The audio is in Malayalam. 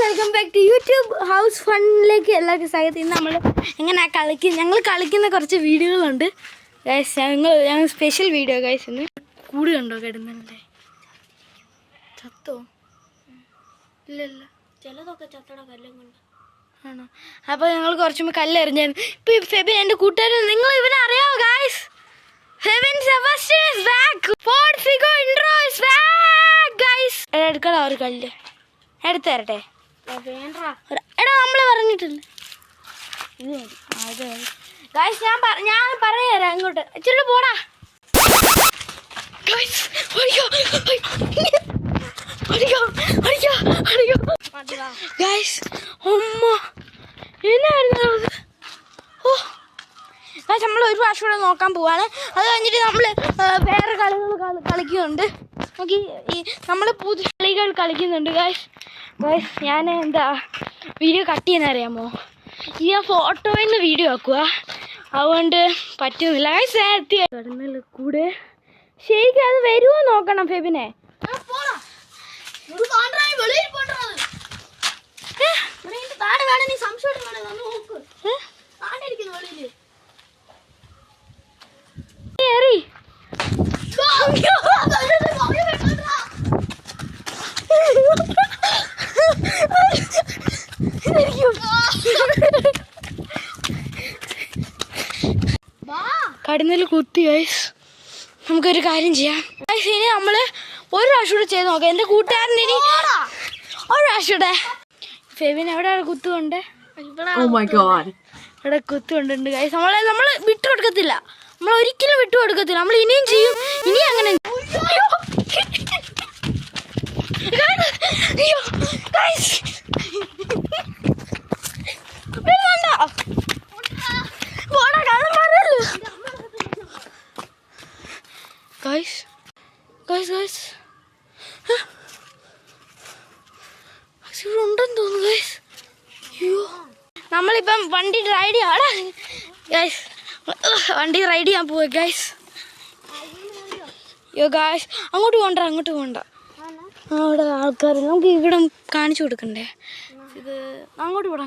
Welcome back to YouTube house ഫണ്ണിലേക്ക് എല്ലാവർക്കും സ്വാഗതം. ഇന്ന് നമ്മൾ എങ്ങനെ ഞങ്ങൾ കളിക്കുന്ന കുറച്ച് വീഡിയോകളുണ്ട് ഗൈസ്. ഞങ്ങൾ സ്പെഷ്യൽ വീഡിയോ ഗൈസ്. ഇന്ന് കൂട് കണ്ടോ കിടന്നല്ലേ? ചത്തോ? ഇല്ലല്ല, ചിലതൊക്കെ ചത്തട കല്ലും കൊണ്ട് ആണോ? അപ്പോൾ ഞങ്ങൾ കുറച്ചും കല്ലെറിഞ്ഞായിരുന്നു. ഇപ്പോൾ ഫെബിൻ എൻ്റെ കൂട്ടുകാരൻ, നിങ്ങൾ ഇവനെ അറിയാമോ guys? Febin Sebastian is back. Ford Figo intro is back guys. എടുക്കടാ ഒരു കല്ല് എടുത്തു തരട്ടെ? എടാ നമ്മളെ പറഞ്ഞിട്ടില്ല ഗൈസ്. ഞാൻ പറയാം ഇങ്ങോട്ട് ഇച്ചിരി പോടാ ഗൈസ്. ഗൈസ് എന്നായിരുന്നു അത്? ഓ ഗൈസ്, നമ്മൾ ഒരു പ്രാവശ്യം കൂടെ നോക്കാൻ പോവാണ്. അത് കഴിഞ്ഞിട്ട് നമ്മൾ വേറെ കളികൾ കളിക്കുന്നുണ്ട്. നോക്കി നമ്മൾ പുതിയ കളികൾ കളിക്കുന്നുണ്ട് ഗൈസ്. ഗൈസ് ഞാൻ എന്താ വീഡിയോ കട്ട് ചെയ്യാനറിയാമോ? ഈ ഞാൻ ഫോട്ടോയിൽ നിന്ന് വീഡിയോ ആക്കുക, അതുകൊണ്ട് പറ്റുന്നില്ല ഗൈസ്. നേരത്തെ കിടന്നല്ല കൂടെ ശരിക്കും അത് വരുമോ നോക്കണം ഫെബിനെ. കടന്നൽ കുത്തി ഗൈസ്. നമുക്കൊരു കാര്യം ചെയ്യാം ഗൈസ്, ഇനി നമ്മൾ ഒരു പ്രാവശ്യം കൂടെ ചെയ്ത് നോക്കാം. എൻ്റെ കൂട്ടുകാരൻ ഇനി ഒരു പ്രാവശ്യം കൂടെ. ഫെബിൻ എവിടെ കുത്തുകൊണ്ട്? ഇവിടെ കുത്തുകൊണ്ടുണ്ട് ഗൈസ്. നമ്മൾ വിട്ടുകൊടുക്കത്തില്ല, നമ്മൾ ഒരിക്കലും വിട്ടുകൊടുക്കത്തില്ല. നമ്മൾ ഇനിയും ചെയ്യും, ഇനി അങ്ങനെ. ഉണ്ടെന്ന് തോന്നുന്നു ഗൈസ്. അയ്യോ, നമ്മളിപ്പം വണ്ടി റൈഡ് ചെയ്യാടാ ഗൈസ്. വണ്ടി റൈഡ് ചെയ്യാൻ പോവാ ഗൈസ്. അയ്യോ ഗൈസ്, അങ്ങോട്ട് പോകണ്ട. അവിടെ ആൾക്കാർ നമുക്ക് ഇവിടെ കാണിച്ചു കൊടുക്കണ്ടേ? ഇത് അങ്ങോട്ട് പോടാ.